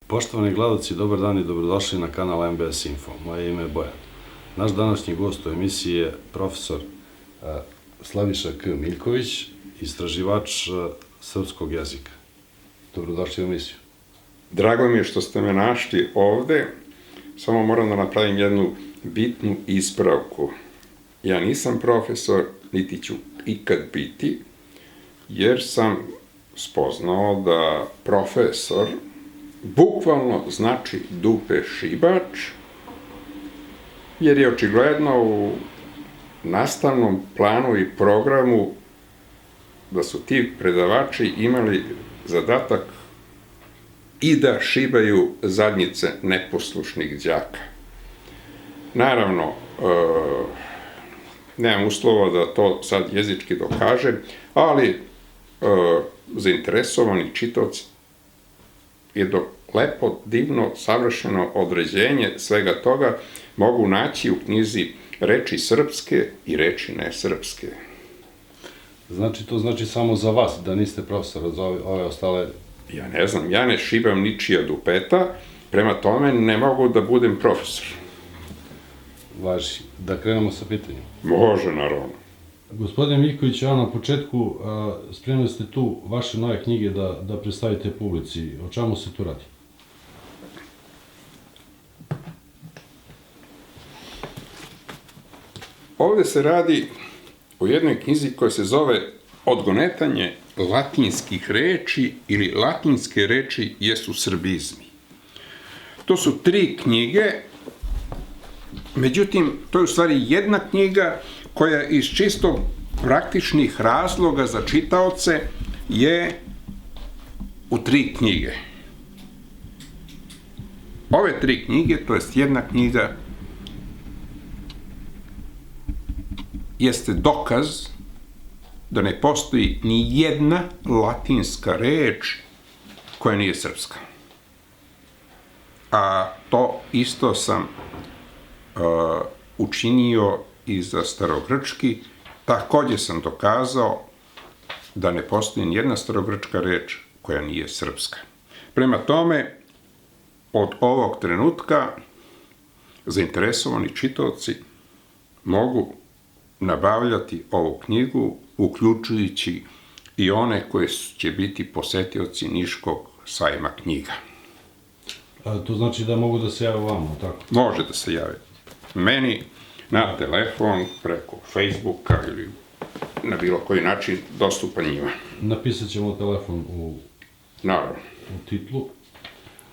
Poštovani gledalci, dobar dan i dobrodošli na kanal MBS Info. Moje ime je Bojan. Naš današnji gost u emisiji je profesor Slaviša K. Miljković, istraživač srpskog jezika. Dobrodošli u emisiju. Drago mi je što ste me našli ovde, samo moram da napravim jednu bitnu ispravku. Ja nisam profesor, niti ću ikad biti, jer sam spoznao da profesor bukvalno znači dupe šibač, jer je očigledno u nastavnom planu i programu da su ti predavači imali zadatak i da šibaju zadnjice neposlušnih đaka. Naravno, nemam uslova da to sad jezički dokažem, ali zainteresovani čitaoci jedno lepo, divno, savršeno određenje svega toga mogu naći u knjizi Reči srpske i reči nesrpske. Znači, to znači samo za vas, da niste profesor, za ove ostale... Ja ne znam, ja ne šibam ničija dupeta, prema tome ne mogu da budem profesor. Važi. Da krenemo sa pitanjem. Može, naravno. Gospodine Miljković, ja na početku spremili ste tu vaše nove knjige da predstavite publici. O čemu se tu radi? Ovde se radi o jednoj knjizi koja se zove Odgonetanje latinskih reči ili latinske reči jesu srbizmi. To su 3 knjige, međutim, to je u stvari jedna knjiga koja iz čisto praktičnih razloga za čitaoce je u 3 knjige. Ove 3 knjige, to jest jedna knjiga, jeste dokaz da ne postoji ni jedna latinska reč koja nije srpska. A to isto sam učinio i za starogrčki. Takođe sam dokazao da ne postoji ni jedna starogrčka reč koja nije srpska. Prema tome, od ovog trenutka zainteresovani čitaoci mogu nabavljati ovu knjigu, uključujući i one koje će biti posetioci Niškog sajma knjiga. To znači da mogu da se jave vama, tako? Može da se jave meni na telefon, preko Facebooka ili na bilo koji način dostupan njima. Napisat ćemo telefon u titlu.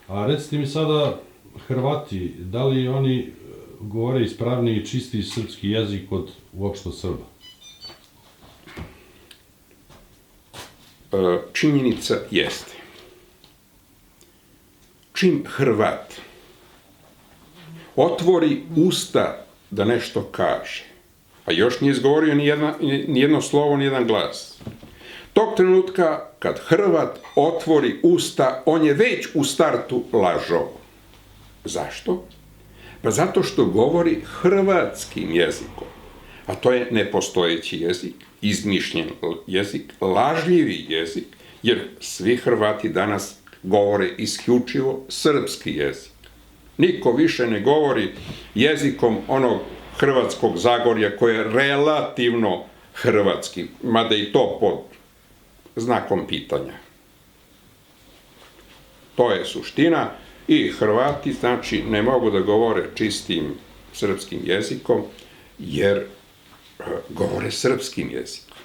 A recite mi sada, Hrvati, da li oni govore ispravniji i čistiji srpski jezik od uopšto Srba? Činjenica jeste. Čim Hrvat otvori usta da nešto kaže, a još nije izgovorio ni jedno slovo, ni jedan glas, tog trenutka kad Hrvat otvori usta, on je već u startu lažov. Zašto? Pa zato što govori hrvatskim jezikom, a to je nepostojeći jezik, izmišljen jezik, lažljivi jezik, jer svi Hrvati danas govore isključivo srpski jezik. Niko više ne govori jezikom onog hrvatskog Zagorja koji je relativno hrvatski, mada i to pod znakom pitanja. To je suština. I Hrvati, znači, ne mogu da govore čistim srpskim jezikom, jer govore srpskim jezikom.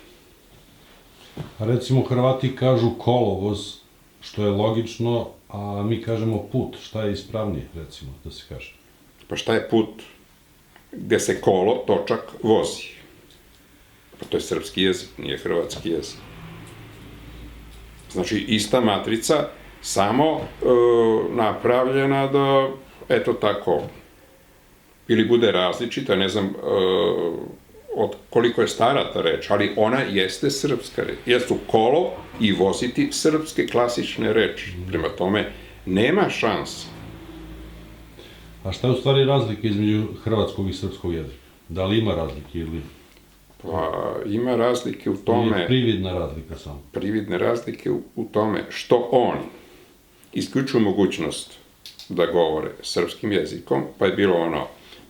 A recimo, Hrvati kažu kolovoz, što je logično, a mi kažemo put. Šta je ispravnije, recimo, da se kaže? Pa šta je put gde se kolo, točak, vozi? Pa to je srpski jezik, nije hrvatski jezik. Znači, ista matrica, samo napravljena da, eto tako, ili bude različita, ne znam od koliko je stara ta reč, ali ona jeste srpska reč. Jesu kolo i voziti srpske klasične reči. Prema tome, nema šanse. A šta je u stvari razlika između hrvatskog i srpskog jezika? Da li ima razlike ili... Pa ima razlike u tome... Prividna razlika samo. Prividne razlike u tome što oni isključuju mogućnost da govore srpskim jezikom, pa je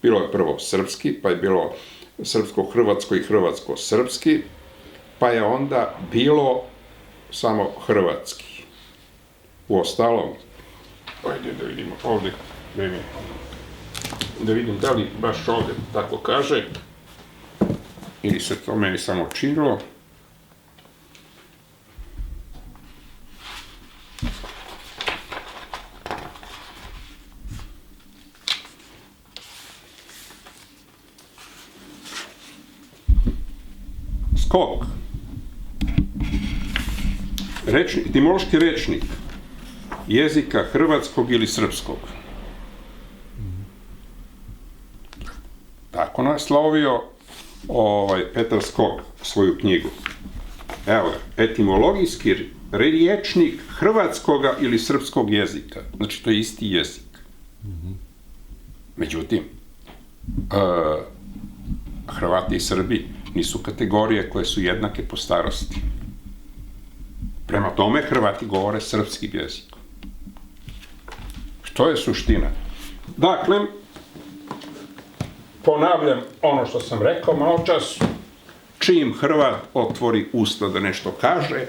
bilo je prvo srpski, pa je bilo srpsko-hrvatsko i hrvatsko-srpski, pa je onda bilo samo hrvatski. Uostalom, ajde da vidimo ovde, da vidim da li baš ovde tako kaže, ili se to meni samo činilo. Skok. Etimološki rečnik jezika hrvatskog ili srpskog. Tako naslovio Petar Skok svoju knjigu. Evo ga, etimologijski rečnik hrvatskoga ili srpskog jezika. Znači, to je isti jezik. Međutim, Hrvati i Srbi nisu kategorije koje su jednake po starosti. Prema tome, Hrvati govore srpskim jezikom. Što je suština? Dakle, ponavljam ono što sam rekao maločas, čim Hrvat otvori usta da nešto kaže,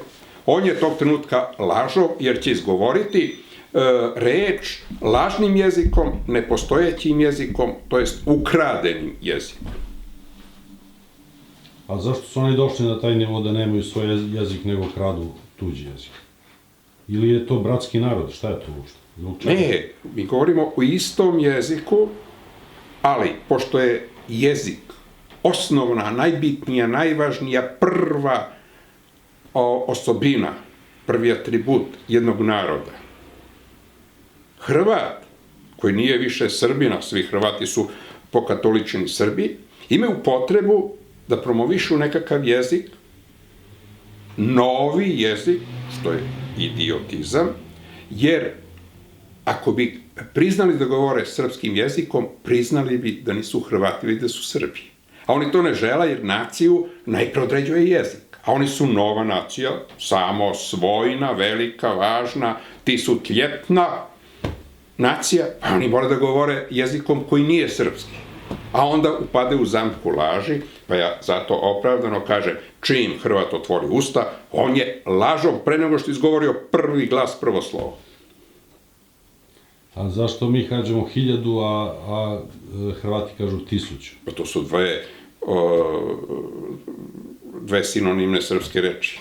on je tog trenutka lažov, jer će izgovoriti reč lažnim jezikom, nepostojećim jezikom, to jest ukradenim jezikom. A zašto su oni došli na taj nivo da nemaju svoj jezik, nego kradu tuđi jezik? Ili je to bratski narod? Šta je to uopšte? Ne, mi govorimo o istom jeziku, ali pošto je jezik osnovna, najbitnija, najvažnija, prva osobina, prvi atribut jednog naroda, Hrvat, koji nije više Srbina, svi Hrvati su pokatoličeni Srbi, imaju potrebu da promovišu nekakav jezik, novi jezik, što je idiotizam, jer ako bi priznali da govore srpskim jezikom, priznali bi da nisu Hrvati ili da su Srbi. A oni to ne žele jer naciju najpre određuje jezik. A oni su nova nacija, samo svojna, velika, važna, tisutljetna nacija, pa oni moraju da govore jezikom koji nije srpski. A onda upade u zamku laži, pa ja zato opravdano kažem, čim Hrvat otvori usta, on je lažov pre nego što izgovorio prvi glas, prvo slovo. A zašto mi kažemo 1000, a Hrvati kažu 1000? Pa to su dve sinonimne srpske reči.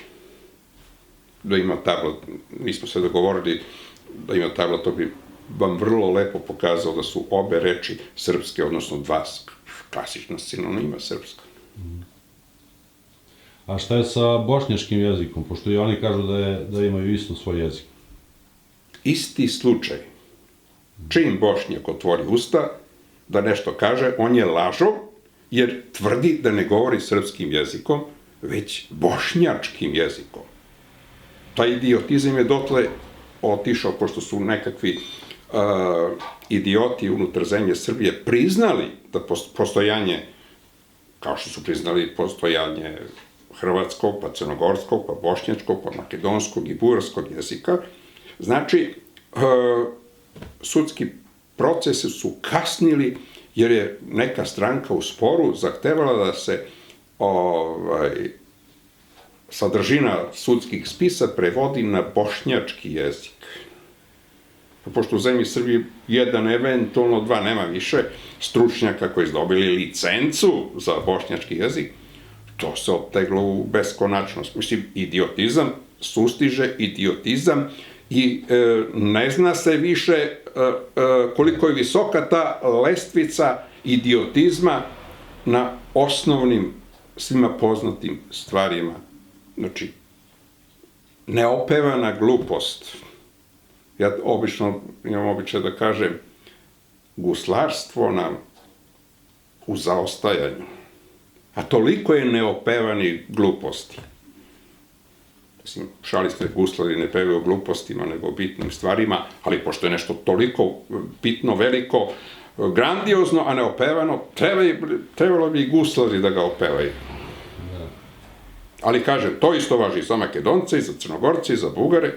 Da ima tabla, mi smo se dogovorili da ima tabla, to bi vam vrlo lepo pokazao da su obe reči srpske, odnosno dva klasična sinonima srpska. A šta je sa bošnjačkim jezikom, pošto i oni kažu da imaju isto svoj jezik? Isti slučaj. Čim Bošnjak otvori usta da nešto kaže, on je lažov, jer tvrdi da ne govori srpskim jezikom, već bošnjačkim jezikom. Taj idiotizam je dotle otišao, pošto su nekakvi idioti unutar zemlje Srbije priznali da postojanje, kao što su priznali postojanje hrvatskog, pa crnogorskog, pa bošnjačkog, pa makedonskog i bugarskog jezika, znači, sudski procesi su kasnili jer je neka stranka u sporu zahtevala da se sadržina sudskih spisa prevodi na bošnjački jezik. Pošto u zemlji Srbije jedan, eventualno dva, nema više stručnjaka koji su dobili licencu za bošnjački jezik, to se oteglo u beskonačnost. Mislim, idiotizam sustiže idiotizam i ne zna se više koliko je visoka ta lestvica idiotizma na osnovnim, svima poznatim stvarima. Znači, neopevana glupost. Ja obično imam običaj da kažem, guslarstvo nam u zaostajanju. A toliko je neopevani gluposti. Mislim, šali ste, guslari ne pevaju o glupostima, nego o bitnim stvarima, ali pošto je nešto toliko bitno, veliko, grandiozno, a neopevano, trebalo bi i guslari da ga opevaju. Ali kažem, to isto važi i za Makedonce, i za Crnogorce, i za Bugare.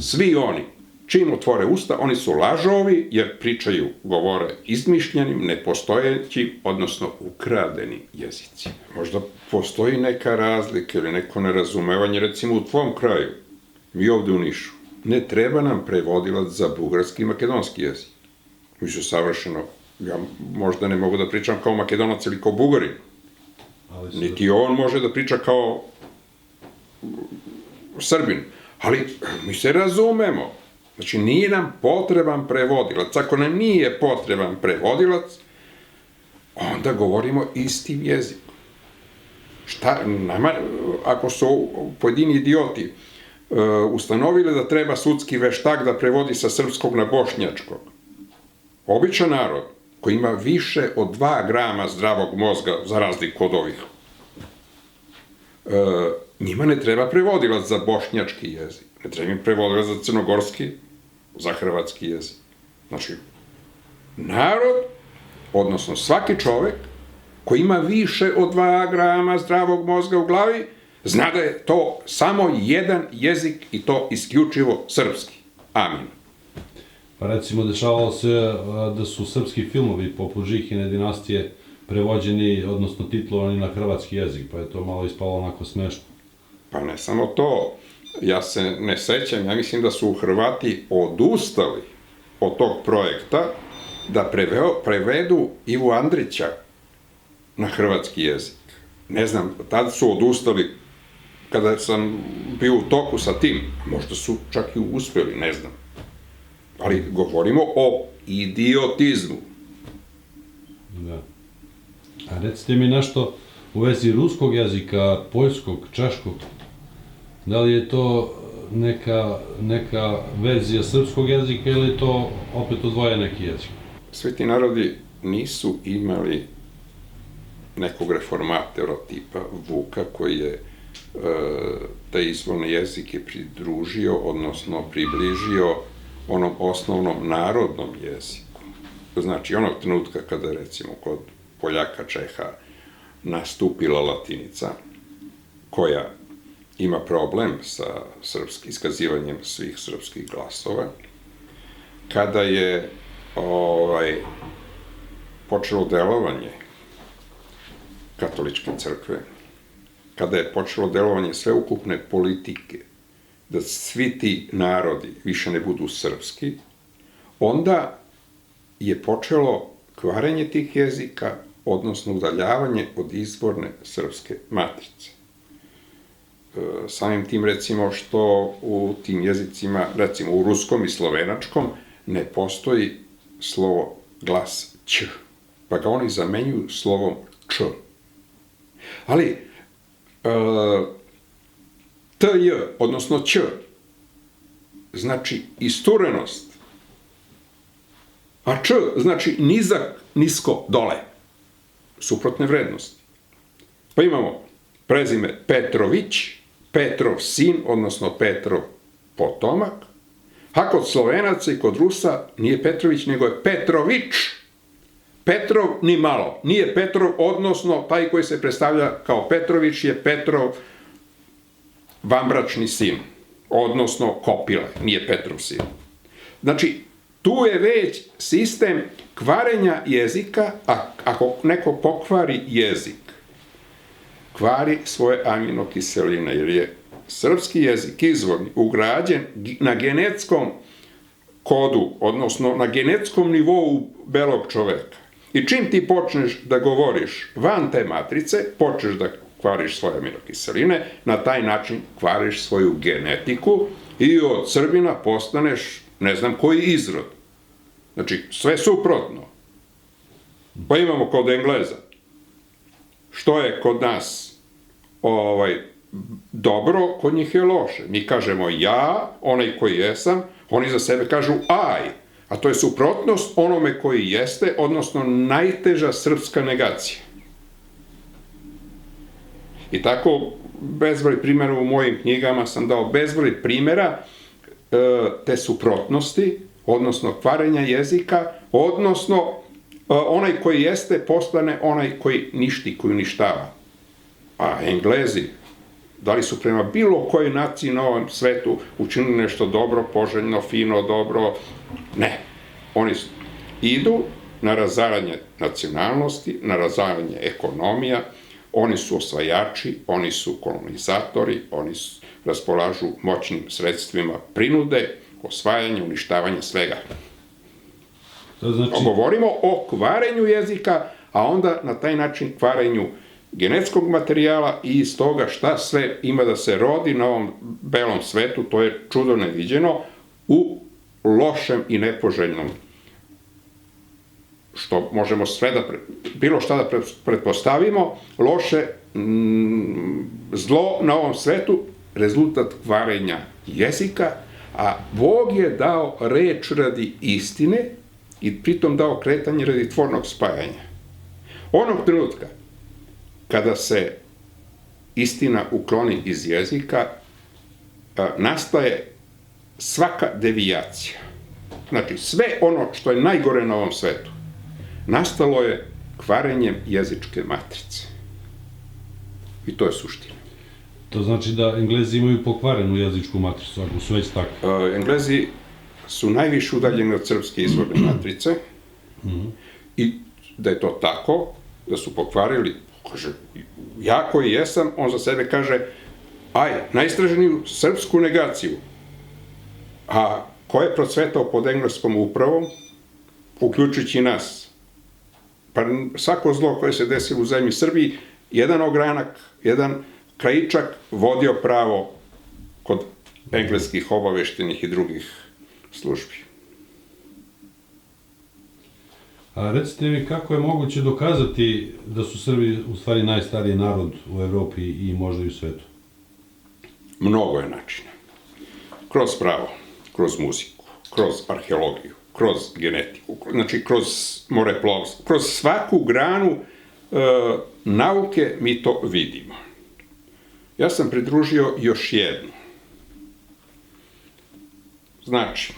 Svi oni čim otvore usta, oni su lažovi, jer pričaju, govore izmišljenim, nepostojećim, odnosno ukradenim jezicima. Možda postoji neka razlika ili neko nerazumevanje, recimo u tvom kraju, mi ovde u Nišu, ne treba nam prevodilac za bugarski i makedonski jezik. Mi su savršeno, ja možda ne mogu da pričam kao Makedonac ili kao Bugarin, niti on može da priča kao Srbin, ali mi se razumemo. Znači, nije nam potreban prevodilac. Ako nam nije potreban prevodilac, onda govorimo istim jezikom. Ako su pojedini idioti ustanovili da treba sudski veštak da prevodi sa srpskog na bošnjačkog, običan narod koji ima više od 2 grama zdravog mozga, za razliku od ovih, njima ne treba prevodilac za bošnjački jezik, ne treba im prevodilac za crnogorski, za hrvatski jezik. Znači, narod, odnosno svaki čovek koji ima više od 2 grama zdravog mozga u glavi, zna da je to samo jedan jezik i to isključivo srpski. Amin. Pa recimo, dešavalo se da su srpski filmovi poput Žihine dinastije prevođeni, odnosno titlovani na hrvatski jezik, pa je to malo ispalo onako smešno. Pa ne samo to, ja se ne sećam, ja mislim da su Hrvati odustali od tog projekta da prevedu Ivu Andrića na hrvatski jezik. Ne znam, tad su odustali kada sam bio u toku sa tim, možda su čak i uspeli, ne znam. Ali govorimo o idiotizmu. Da. A recite mi nešto u vezi ruskog jezika, poljskog, češkog. Da li je to neka verzija srpskog jezika ili je to opet odvojen neki jezik? Svi ti narodi nisu imali nekog reformatora tipa Vuka koji je taj izvorni jezik je pridružio, odnosno približio onom osnovnom narodnom jeziku. Znači, onog trenutka kada, recimo, kod Poljaka, Čeha nastupila latinica, koja ima problem sa iskazivanjem svih srpskih glasova, kada je počelo delovanje katoličke crkve, kada je počelo delovanje sveukupne politike, da svi ti narodi više ne budu srpski, onda je počelo kvarenje tih jezika, odnosno udaljavanje od izvorne srpske matrice. Samim tim, recimo, što u tim jezicima, recimo u ruskom i slovenačkom, ne postoji slovo glas ć, pa ga oni zamenjuju slovom č. Ali, tj, odnosno ć, znači isturenost, a č znači nizak, nisko, dole, suprotne vrednosti. Pa imamo prezime Petrović, Petrov sin, odnosno Petrov potomak, a kod Slovenaca i kod Rusa nije Petrović, nego je Petrović. Petrov ni malo, nije Petrov, odnosno taj koji se predstavlja kao Petrović je Petrov vanbračni sin, odnosno kopile, nije Petrov sin. Znači, tu je već sistem kvarenja jezika, a ako neko pokvari jezik, kvari svoje aminokiseline, jer je srpski jezik izvorni ugrađen na genetskom kodu, odnosno na genetskom nivou belog čoveka. I čim ti počneš da govoriš van te matrice, počneš da kvariš svoje aminokiseline, na taj način kvariš svoju genetiku i od Srbina postaneš ne znam koji izrod. Znači, sve suprotno. Pa imamo kod Engleza. Što je kod nas dobro, kod njih je loše. Mi kažemo ja, onaj koji jesam, oni za sebe kažu I, a to je suprotnost onome koji jeste, odnosno najteža srpska negacija. I tako bezbroj primjera u mojim knjigama sam dao bezbroj primjera te suprotnosti, odnosno kvarenja jezika, odnosno onaj koji jeste postane onaj koji ništi, koji uništava. A Englezi da li su prema bilo kojoj naciji na ovom svetu učinili nešto dobro, poželjno, fino, dobro. Ne. Oni idu na razaranje nacionalnosti, na razaranje ekonomija, oni su osvajači, oni su kolonizatori, oni raspolažu moćnim sredstvima prinude, osvajanja, uništavanja svega. To znači, Govorimo o kvarenju jezika, a onda na taj način kvarenju genetskog materijala i iz toga šta sve ima da se rodi na ovom belom svetu, to je čudo neviđeno, u lošem i nepoželjnom, što možemo sve da, bilo šta da pretpostavimo, loše, zlo na ovom svetu, rezultat kvarenja jezika, a Bog je dao reč radi istine i pritom dao kretanje radi tvornog spajanja. Onog trenutka kada se istina ukloni iz jezika, nastaje svaka devijacija. Znači, sve ono što je najgore na ovom svetu, nastalo je kvarenjem jezičke matrice. I to je suština. to znači da Englezi imaju pokvarenu jezičku matricu, ako su već takvi. Englezi su najviše udaljeni od srpske izvorne matrice i da je to tako, da su pokvarili, kaže, ja koji jesam, on za sebe kaže, najstraženiju srpsku negaciju. A ko je procvetao pod engleskom upravom, uključujući nas? Pa svako zlo koje se desilo u zemlji Srbiji, jedan ogranak, jedan krajičak vodio pravo kod engleskih obaveštenih i drugih službi. A recite mi, kako je moguće dokazati da su Srbi u stvari najstariji narod u Evropi i možda i u svetu? Mnogo je načina. Kroz pravo, kroz muziku, kroz arheologiju, kroz genetiku, znači kroz moreplovstvo, kroz svaku granu nauke mi to vidimo. Ja sam pridružio još jednu. Znači,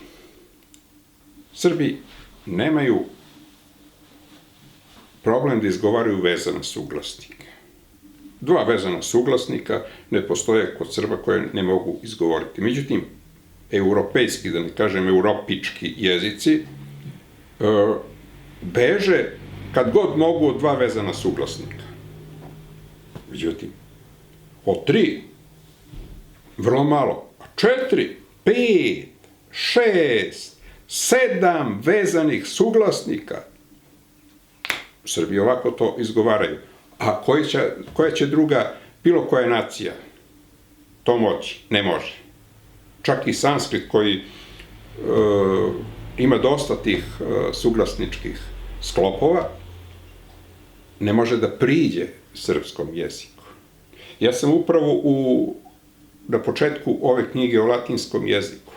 Srbi nemaju problem da izgovaraju vezane suglasnike. Dva vezana suglasnika ne postoje kod Srba koje ne mogu izgovoriti. Međutim, europejski, da ne kažem europički jezici, beže kad god mogu od dva vezana suglasnika. Međutim, od 3, vrlo malo, 4, 5, 6, 7 vezanih suglasnika, Srbi ovako to izgovaraju. A koja će druga, bilo koja nacija to moći? Ne može. Čak i sanskrit koji ima dosta tih suglasničkih sklopova, ne može da priđe srpskom jeziku. Ja sam upravo na početku ove knjige o latinskom jeziku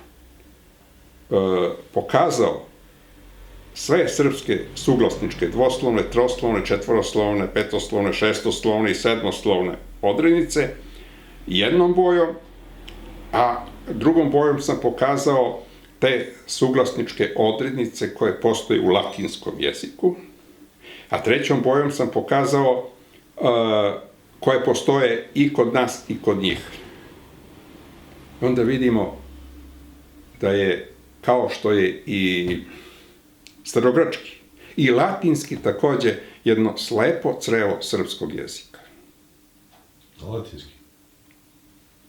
pokazao sve srpske suglasničke, dvoslovne, troslovne, četvoroslovne, petoslovne, šestoslovne i sedmoslovne odrednice jednom bojom, a drugom bojom sam pokazao te suglasničke odrednice koje postoje u latinskom jeziku, a trećom bojom sam pokazao koje postoje i kod nas i kod njih. Onda vidimo da je, kao što je i starogrčki i latinski takođe, jedno slepo crevo srpskog jezika. Latinski.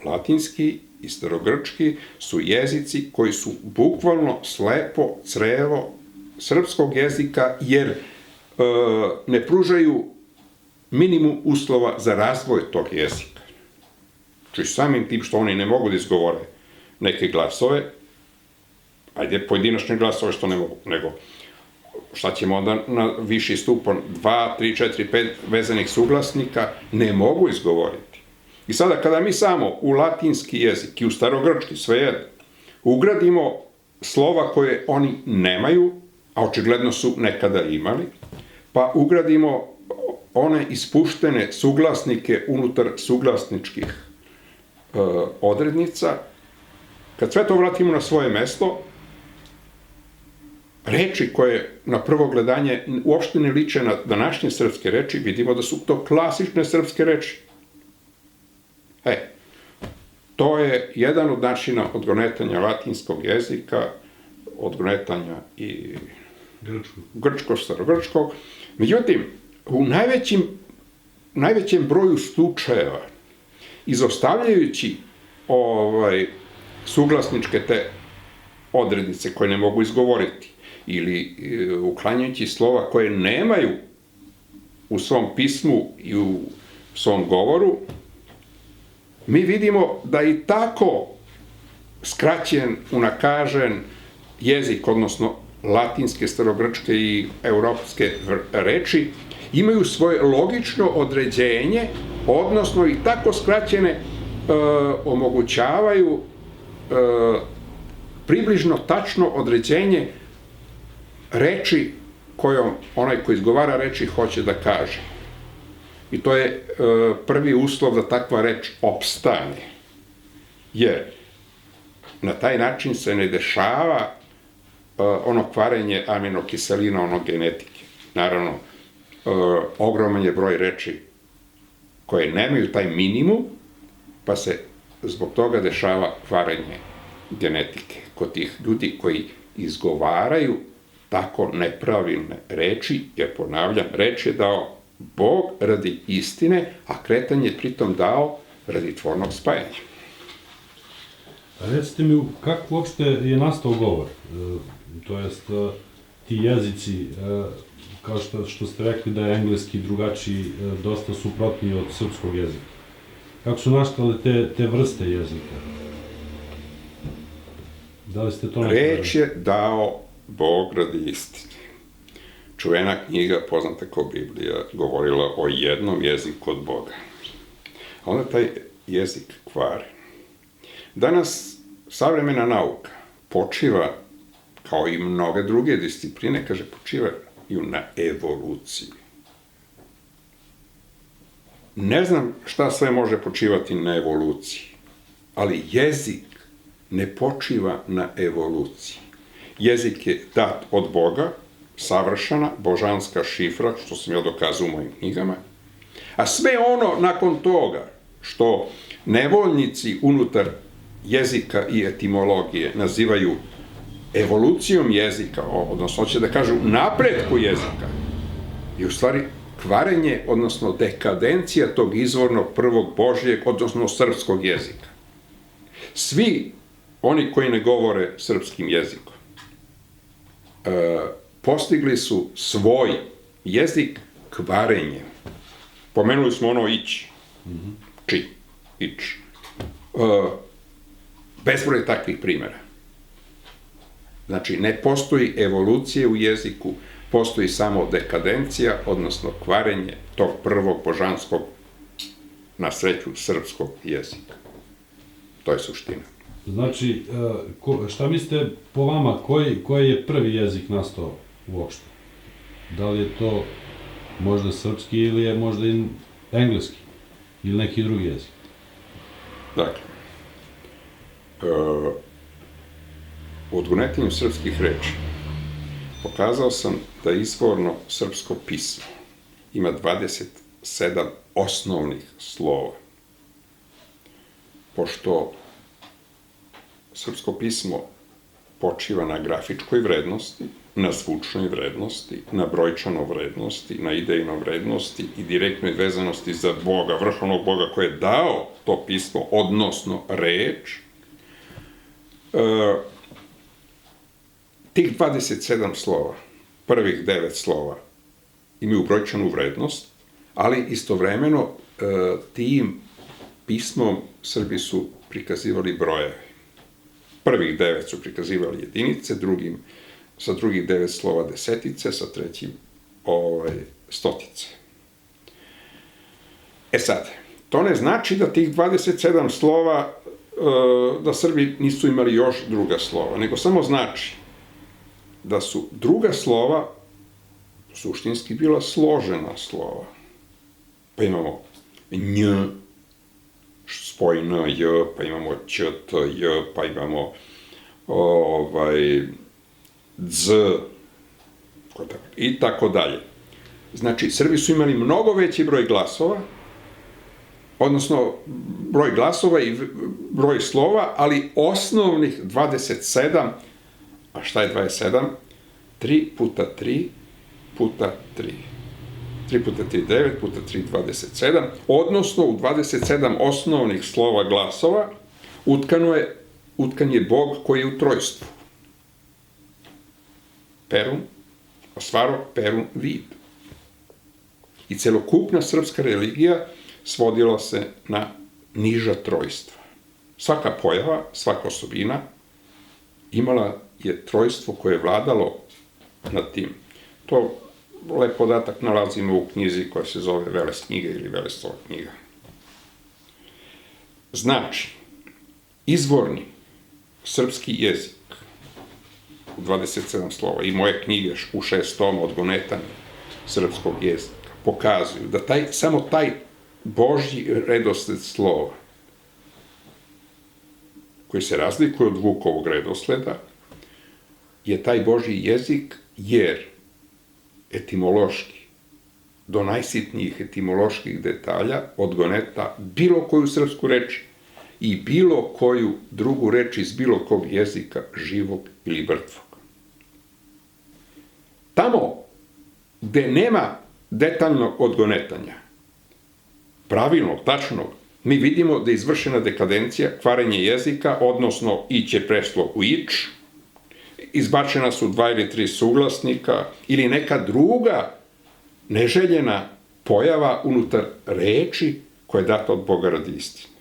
Latinski i starogrčki su jezici koji su bukvalno slepo crevo srpskog jezika, jer ne pružaju minimum uslova za razvoj tog jezika. Znači, samim tim što oni ne mogu da izgovore neke glasove, ajde, pojedinačne glasove što ne mogu, nego šta ćemo onda na viši stupan, 2, 3, 4, 5 vezanih suglasnika, ne mogu izgovoriti. I sada kada mi samo u latinski jezik i u starogrčki, svejedno, ugradimo slova koje oni nemaju, a očigledno su nekada imali, pa ugradimo one ispuštene suglasnike unutar suglasničkih odrednica, kad sve to vratimo na svoje mesto, reči koje na prvo gledanje uopšte ne liče na današnje srpske reči, vidimo da su to klasične srpske reči. to je jedan od načina odgonetanja latinskog jezika, odgonetanja i grčkog, starogrčkog. Međutim, u najvećem broju slučajeva, izostavljajući suglasničke te odrednice koje ne mogu izgovoriti ili uklanjajući slova koje nemaju u svom pismu i u svom govoru, mi vidimo da i tako skraćen, unakažen jezik, odnosno latinske, starogrčke i europske reči, imaju svoje logično određenje, odnosno i tako skraćene omogućavaju približno tačno određenje reči kojom onaj ko izgovara reči hoće da kaže. I to je prvi uslov da takva reč opstane. Jer na taj način se ne dešava ono kvarenje aminokiselina, ono genetike. Naravno, ogroman je broj reči koje nemaju taj minimum, pa se zbog toga dešava kvarenje genetike kod tih ljudi koji izgovaraju tako nepravilne reči, jer ponavljam, reč je dao Bog radi istine, a kretanje je pritom dao radi tvornog spajanja. Recite mi, kako uopšte je nastao govor? To jest, ti jezici, kao što ste rekli da je engleski drugačiji, dosta suprotniji od srpskog jezika. Kako su nastale te vrste jezika? Da li ste to nekada? Reč je dao Bog radi istine. Čuvena knjiga, poznata kao Biblija, govorila o jednom jeziku od Boga. A onda taj jezik kvari. Danas savremena nauka počiva, kao i mnoge druge discipline, počivaju na evoluciji. Ne znam šta sve može počivati na evoluciji, ali jezik ne počiva na evoluciji. Jezik je dat od Boga, savršena, božanska šifra, što sam ja dokazao u mojim knjigama, a sve ono nakon toga što nevoljnici unutar jezika i etimologije nazivaju evolucijom jezika, odnosno hoće da kažu napretku jezika, je u stvari kvarenje, odnosno dekadencija tog izvornog prvog božjeg, odnosno srpskog jezika. Svi oni koji ne govore srpskim jezikom postigli su svoj jezik kvarenjem. Pomenuli smo ono ić, či, ić. Bezbroj takvih primjera. Znači, ne postoji evolucija u jeziku, postoji samo dekadencija, odnosno kvarenje tog prvog božanskog, na sreću, srpskog jezika. To je suština. Znači, šta mislite po vama, koji je prvi jezik nastao uopšte? Da li je to možda srpski ili je možda i engleski ili neki drugi jezik? Dakle, u odgonetanju srpskih reči pokazao sam da izvorno srpsko pismo ima 27 osnovnih slova. Pošto srpsko pismo počiva na grafičkoj vrednosti, na zvučnoj vrednosti, na brojčanoj vrednosti, na idejnoj vrednosti i direktnoj vezanosti za Boga, vrhovnog Boga koji je dao to pismo, odnosno reč, tih 27 slova, prvih 9 slova, imaju brojčanu vrednost, ali istovremeno tim pismom Srbi su prikazivali brojeve. Prvih 9 su prikazivali jedinice, sa drugih 9 slova desetice, sa trećim stotice. E sad, to ne znači da tih 27 slova, da Srbi nisu imali još druga slova, nego samo znači da su druga slova suštinski bila složena slova. Pa imamo nj, spoj n, j, pa imamo ć, t, j, pa imamo dz, i tako dalje. Znači, Srbi su imali mnogo veći broj glasova odnosno broj glasova i broj slova, ali osnovnih 27, a šta je 27? 3 puta 3 puta 3. 3 puta 3, 9, puta 3, 27, odnosno u 27 osnovnih slova glasova utkan je Bog koji je u trojstvu. Perum, osvaro, perum, vid. I celokupna srpska religija svodila se na niža trojstva. Svaka pojava, svaka osobina imala je trojstvo koje je vladalo nad tim. To lep podatak nalazimo u knjizi koja se zove Veles knjiga ili Velesova knjiga. Znači, izvorni srpski jezik u 27 slova i moje knjige u 6 toma odgonetanja srpskog jezika pokazuju da samo taj Božji redosled slova koji se razlikuje od Vukovog redosleda je taj Božji jezik, jer etimološki, do najsitnijih etimoloških detalja odgoneta bilo koju srpsku reč i bilo koju drugu reč iz bilo kog jezika, živog ili mrtvog. Tamo gde nema detaljnog odgonetanja, pravilnog, tačnog, mi vidimo da je izvršena dekadencija, kvarenje jezika, odnosno ić je prešlo u ič, izbačena su 2 ili 3 suglasnika ili neka druga neželjena pojava unutar reči koja je data od Boga radi istine.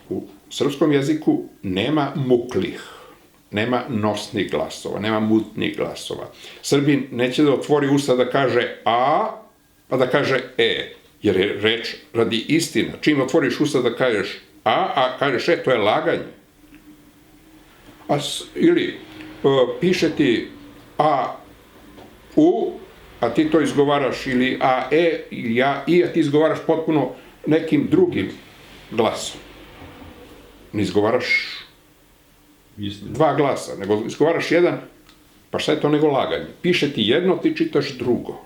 U srpskom jeziku nema muklih, nema nosnih glasova, nema mutnih glasova. Srbin neće da otvori usta da kaže a, pa da kaže e, jer je reč radi istina. Čim otvoriš usta da kažeš a kažeš e, to je laganje. Ili piše ti a, u, a ti to izgovaraš, ili a, e, ili a, i, a ti izgovaraš potpuno nekim drugim glasom. Ne izgovaraš dva glasa, nego izgovaraš jedan, pa šta je to nego laganje? Piše ti jedno, ti čitaš drugo.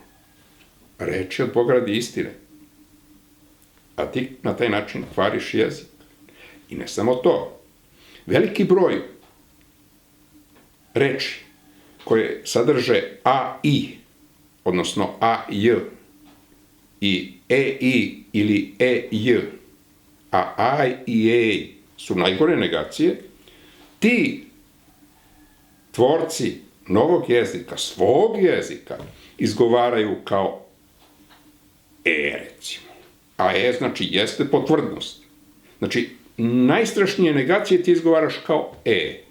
Reč je od Boga radi istine. A ti na taj način kvariš jezik. I ne samo to. Veliki broj reči koje sadrže a, i, odnosno a, j, i e, i ili e, j, a aj i ej su najgore negacije, ti tvorci novog jezika, svog jezika, izgovaraju kao e, recimo. A e znači jeste potvrdnost. Znači, najstrašnije negacije ti izgovaraš kao e.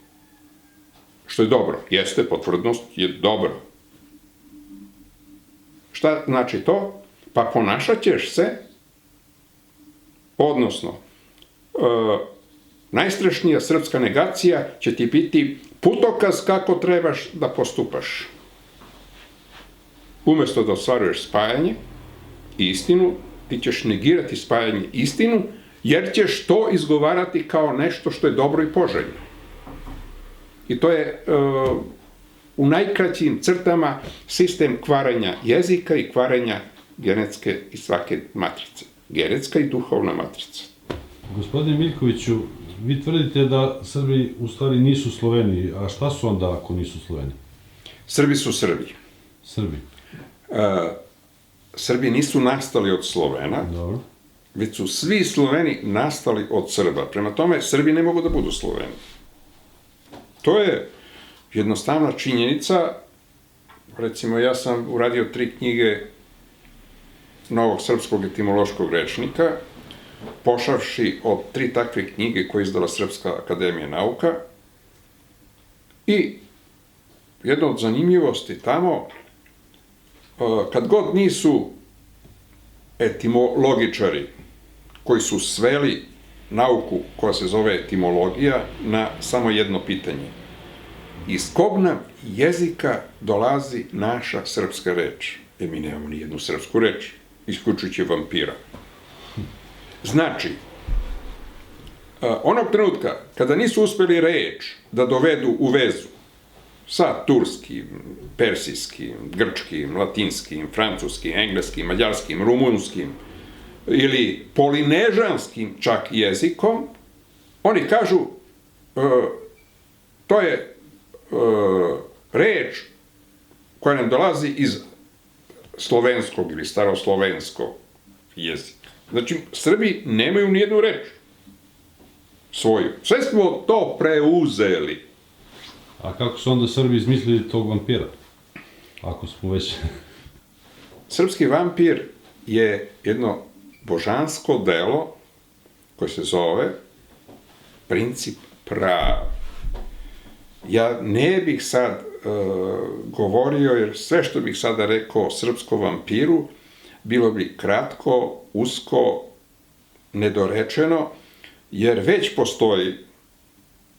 Što je dobro. Jeste potvrdnost, je dobro. Šta znači to? Pa ponašat ćeš se, odnosno, najstrašnija srpska negacija će ti biti putokaz kako trebaš da postupaš. Umesto da ostvaruješ spajanje i istinu, ti ćeš negirati spajanje i istinu, jer ćeš to izgovarati kao nešto što je dobro i poželjno. I to je u najkraćim crtama sistem kvarenja jezika i kvarenja genetske i svake matrice. Genetska i duhovna matrica. Gospodine Miljkoviću, vi tvrdite da Srbi u stvari nisu Sloveni, a šta su onda ako nisu Sloveni? Srbi su Srbi. Srbi. Srbi nisu nastali od Slovena, Dobro. već su svi Sloveni nastali od Srba. Prema tome, Srbi ne mogu da budu Sloveni. To je jednostavna činjenica. Recimo, ja sam uradio 3 knjige novog srpskog etimološkog rečnika, pošavši od 3 takve knjige koje je izdala Srpska akademija nauka. I jedna od zanimljivosti tamo, kad god nisu etimologičari koji su sveli nauku koja se zove etimologija na samo jedno pitanje. Iz kog nam jezika dolazi naša srpska reč? Mi nemamo ni jednu srpsku reč, isključujući vampira. Znači, onog trenutka kada nisu uspeli reč da dovedu u vezu sa turskim, persijskim, grčkim, latinskim, francuskim, engleskim, mađarskim, rumunskim ili polinežanskim čak jezikom, oni kažu to je reč koja nam dolazi iz slovenskog ili staroslovenskog jezika. Znači, Srbi nemaju nijednu reč svoju. Sve smo to preuzeli. A kako su onda Srbi izmislili tog vampira? Ako smo već... Srpski vampir je jedno božansko delo koje se zove princip prava. Ja ne bih sad govorio, jer sve što bih sada rekao o srpskom vampiru, bilo bi kratko, usko, nedorečeno, jer već postoji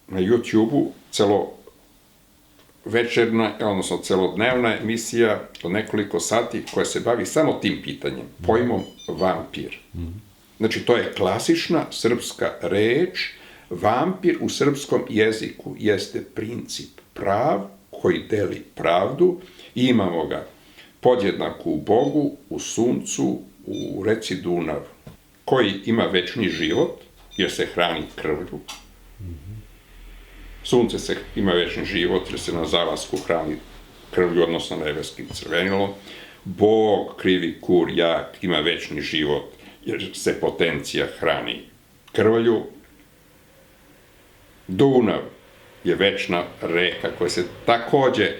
na YouTube-u celovečerna, odnosno celodnevna emisija od nekoliko sati koja se bavi samo tim pitanjem, pojmom vampir. Znači, to je klasična srpska reč. Vampir u srpskom jeziku jeste princip prav koji deli pravdu i imamo ga podjednako u Bogu, u suncu, u reci Dunav, koji ima večni život jer se hrani krvlju. Sunce ima večni život jer se na zalasku hrani krvlju, odnosno nebeskim crvenilom. Bog, krivi kur, jak, ima večni život jer se potencija hrani krvlju. Dunav je večna reka koja se takođe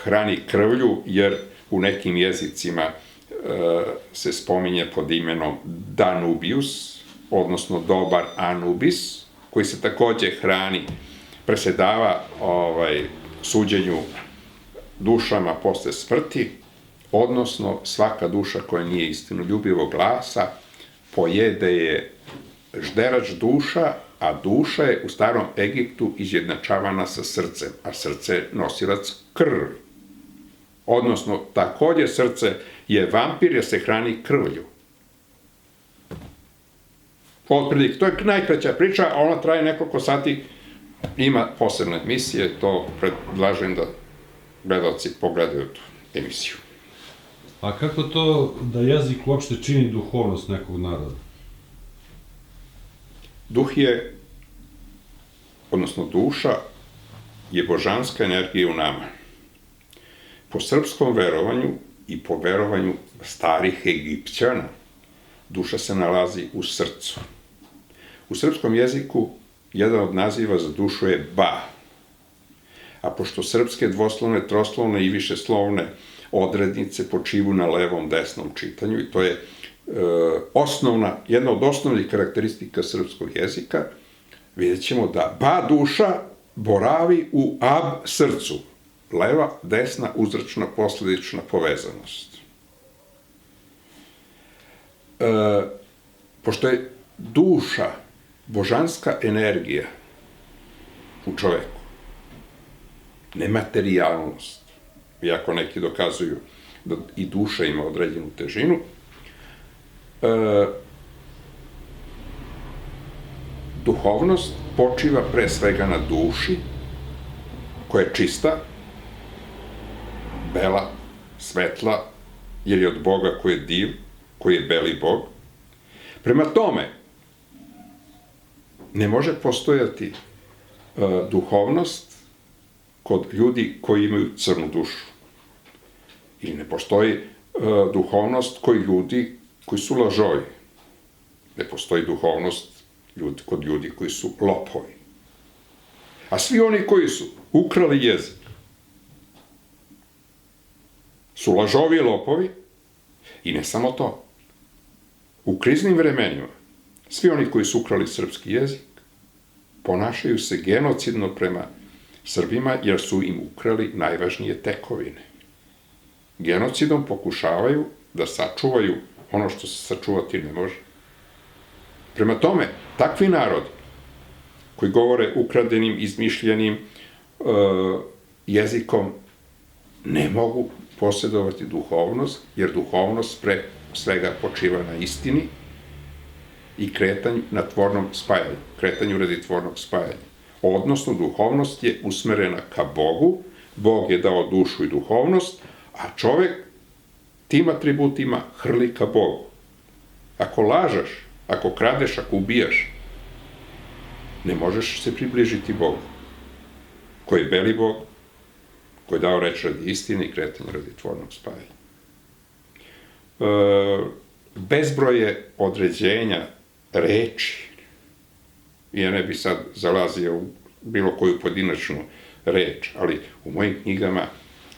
hrani krvlju, jer u nekim jezicima se spominje pod imenom Danubius, odnosno dobar Anubis, koji se takođe hrani, presedava suđenju dušama posle smrti, odnosno svaka duša koja nije istinoljubivog glasa pojede je žderač duša, a duša je u starom Egiptu izjednačavana sa srcem, a srce je nosilac krvi. Odnosno, takođe srce je vampir jer se hrani krvlju. Otprilike, to je najkraća priča, a ona traje nekoliko sati, ima posebne emisije, to predlažem da gledalci pogledaju tu emisiju. A kako to da jezik uopšte čini duhovnost nekog naroda? Duh je, odnosno duša, je božanska energija u nama. Po srpskom verovanju i po verovanju starih Egipćana, duša se nalazi u srcu. U srpskom jeziku jedan od naziva za dušu je ba. A pošto srpske dvoslovne, troslovne i višeslovne odrednice počivu na levom, desnom čitanju, i to je jedna od osnovnih karakteristika srpskog jezika, vidjet ćemo da ba duša boravi u ab srcu. Leva, desna, uzročna, posledična povezanost. Pošto je duša božanska energija u čoveku, nematerijalnost, iako neki dokazuju da i duša ima određenu težinu, duhovnost počiva pre svega na duši, koja je čista, bela, svetla, jer je od Boga koji je div, koji je beli Bog. Prema tome, ne može postojati duhovnost kod ljudi koji imaju crnu dušu. Ili ne postoji duhovnost kod ljudi koji su lažovi. Ne postoji duhovnost kod ljudi koji su lopovi. A svi oni koji su ukrali jezik su lažovi i lopovi, i ne samo to. U kriznim vremenima svi oni koji su ukrali srpski jezik ponašaju se genocidno prema Srbima jer su im ukrali najvažnije tekovine. Genocidom pokušavaju da sačuvaju ono što se sačuvati ne može. Prema tome, takvi narodi koji govore ukradenim, izmišljenim jezikom ne mogu posjedovati duhovnost, jer duhovnost pre svega počiva na istini i kretanju na tvornom spajanju, kretanju radi tvornog spajanja. Odnosno, duhovnost je usmerena ka Bogu, Bog je dao dušu i duhovnost, a čovek tim atributima hrli ka Bogu. ako lažeš, ako kradeš, ako ubijaš, ne možeš se približiti Bogu, koji je veli Bog, koji je dao reč radi istine i kretanje radi tvornog spajanja. Bezbroj je određenja reči. Ja ne bi sad zalazio u bilo koju pojedinačnu reč, ali u mojim knjigama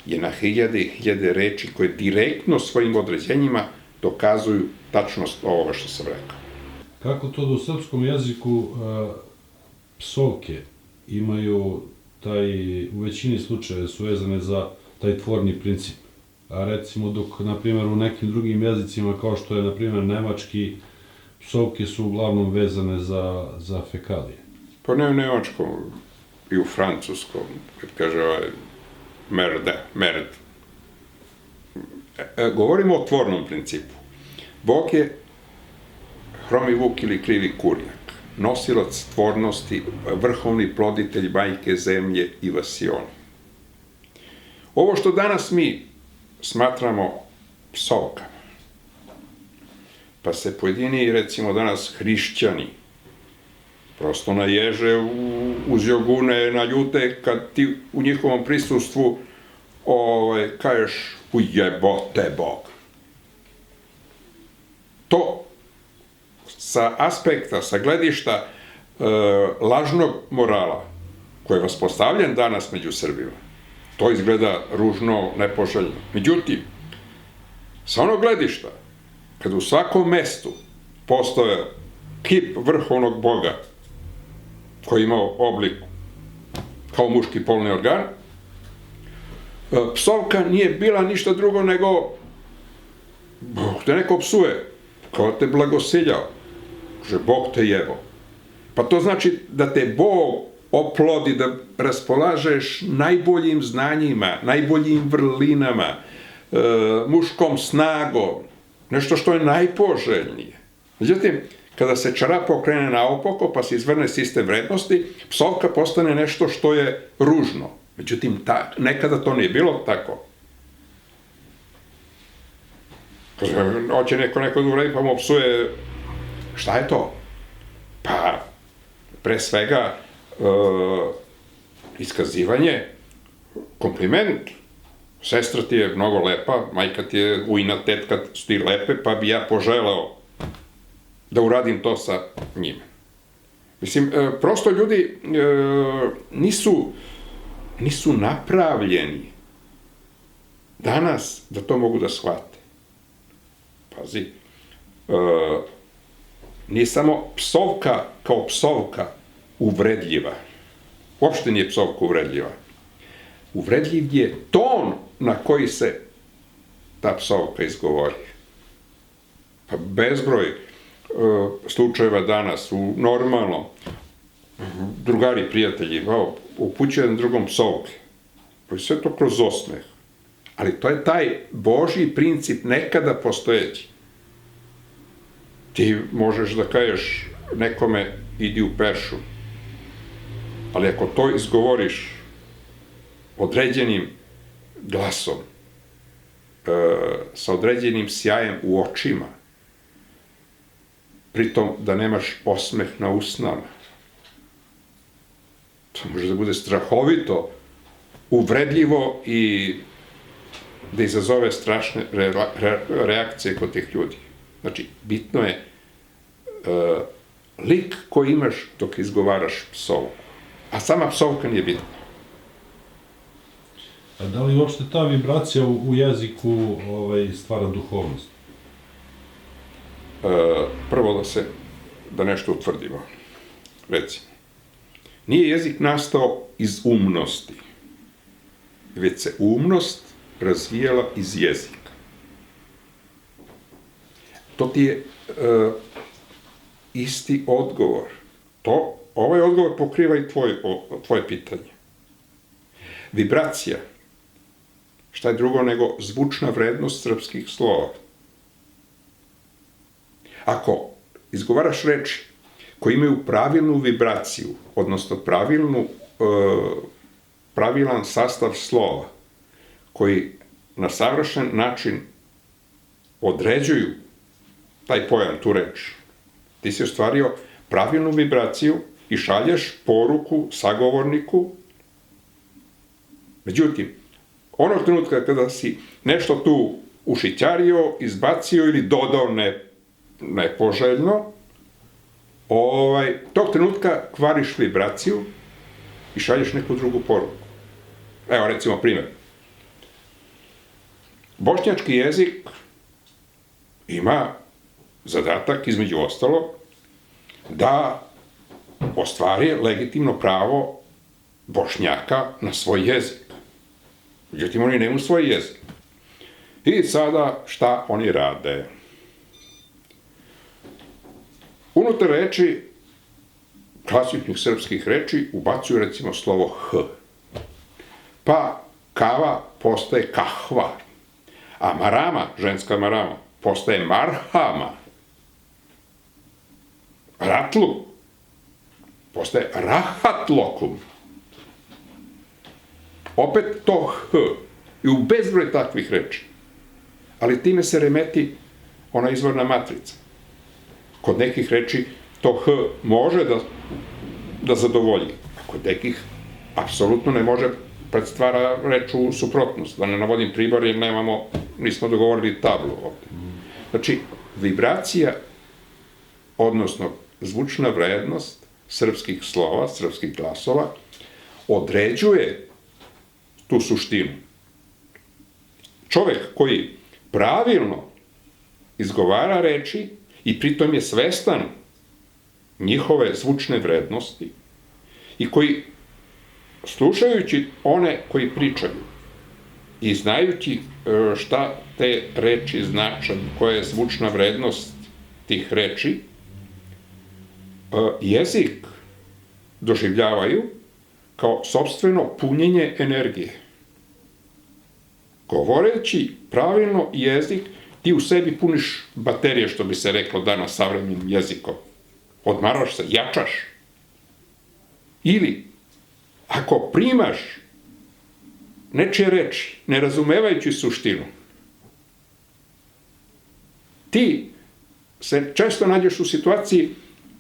je na hiljade i hiljade reči koje direktno svojim određenjima dokazuju tačnost ovoga što sam rekao. Kako to da u srpskom jeziku psovke imaju u većini slučajeva su vezane za taj tvorni princip, a recimo dok, na primjer, u nekim drugim jezicima, kao što je, na primjer, nemački, psovke su uglavnom vezane za fekalije. Pa ne u nemačkom, i u francuskom, kad kaže merd. Govorimo o tvornom principu. Bog je hromi vuk ili krivi kurjak, nosilac tvornosti, vrhovni ploditelj majke zemlje i vasioni. Ovo što danas mi smatramo psovkama, pa se pojedini, recimo danas hrišćani, prosto naježe uz jogune, naljute, kad ti u njihovom prisustvu kažeš ujebote Bog. To sa aspekta, sa gledišta lažnog morala, koji je vaspostavljen danas među Srbima, to izgleda ružno, nepoželjno. Međutim, sa onog gledišta, kad u svakom mestu postoje kip vrhovnog Boga, koji ima oblik kao muški polni organ, psovka nije bila ništa drugo nego Bog te neko psuje, kao te blagosiljao, že Bog te jebo. Pa to znači da te Bog oplodi, da raspolažeš najboljim znanjima, najboljim vrlinama, muškom snagom, nešto što je najpoželjnije. Međutim, kada se čarapa okrene naopako, pa se izvrne sistem vrednosti, psovka postane nešto što je ružno. Međutim, nekada to nije bilo tako. Hoće neko da uradi, pa mu psuje. Šta je to? Pa, pre svega, iskazivanje, kompliment. Sestra ti je mnogo lepa, majka ti je ujna, tetka su ti lepe, pa bi ja poželeo da uradim to sa njima. Mislim, prosto ljudi nisu napravljeni danas da to mogu da shvate. Pazi, nije samo psovka kao psovka uvredljiva. Uopšte nije psovka uvredljiva. Uvredljiv je ton na koji se ta psovka izgovori. Pa bezbroj slučajeva danas, normalno, drugari, prijatelji, upućuju jedan drugom psovke. Pa sve to kroz osmeh. Ali to je taj Božji princip nekada postojeći. Ti možeš da kažeš nekome idi u pešu, ali ako to izgovoriš određenim glasom, sa određenim sjajem u očima, pritom da nemaš osmeh na usnama, to može da bude strahovito, uvredljivo i da izazove strašne reakcije kod tih ljudi. Znači, bitno je lik koji imaš dok izgovaraš psovku, a sama psovka nije bitna. A da li uopšte ta vibracija u jeziku stvara duhovnost? Prvo da nešto utvrdimo. Recimo, nije jezik nastao iz umnosti, već se umnost razvijala iz jezika. To ti je isti odgovor. Ovaj odgovor pokriva i tvoje pitanje. Vibracija, šta je drugo nego zvučna vrednost srpskih slova. Ako izgovaraš reči koje imaju pravilnu vibraciju, odnosno pravilan sastav slova, koji na savršen način određuju taj pojam, tu reč. Ti si ostvario pravilnu vibraciju i šalješ poruku sagovorniku. Međutim, onog trenutka kada si nešto tu ušićario, izbacio ili dodao nepoželjno, tog trenutka kvariš vibraciju i šalješ neku drugu poruku. Evo, recimo, primjer. Bošnjački jezik ima zadatak, između ostalog, da ostvari legitimno pravo Bošnjaka na svoj jezik. Međutim, oni nemaju svoj jezik. I sada, šta oni rade? Unutar reči, klasičnih srpskih reči, ubacuju recimo slovo H. Pa kava postaje kahva, a marama, ženska marama, postaje marhama. Ratlu postaje rahatlokum. Opet to H i u bezbroj takvih reči. Ali time se remeti ona izvorna matrica. Kod nekih reči to H može da zadovolji, a kod nekih apsolutno ne može, predstvara reč u suprotnost. Da ne navodim pribor jer nismo dogovorili tablu ovde. Znači, vibracija, odnosno zvučna vrednost srpskih slova, srpskih glasova, određuje tu suštinu. Čovek koji pravilno izgovara reči i pritom je svestan njihove zvučne vrednosti i koji, slušajući one koji pričaju i znajući šta te reči znače, koja je zvučna vrednost tih reči, jezik doživljavaju kao sopstveno punjenje energije. Govoreći pravilno jezik, ti u sebi puniš baterije, što bi se reklo danas savremenim jezikom. Odmaraš se, jačaš. Ili, ako primaš nečije reči, ne razumevajući suštinu, ti se često nađeš u situaciji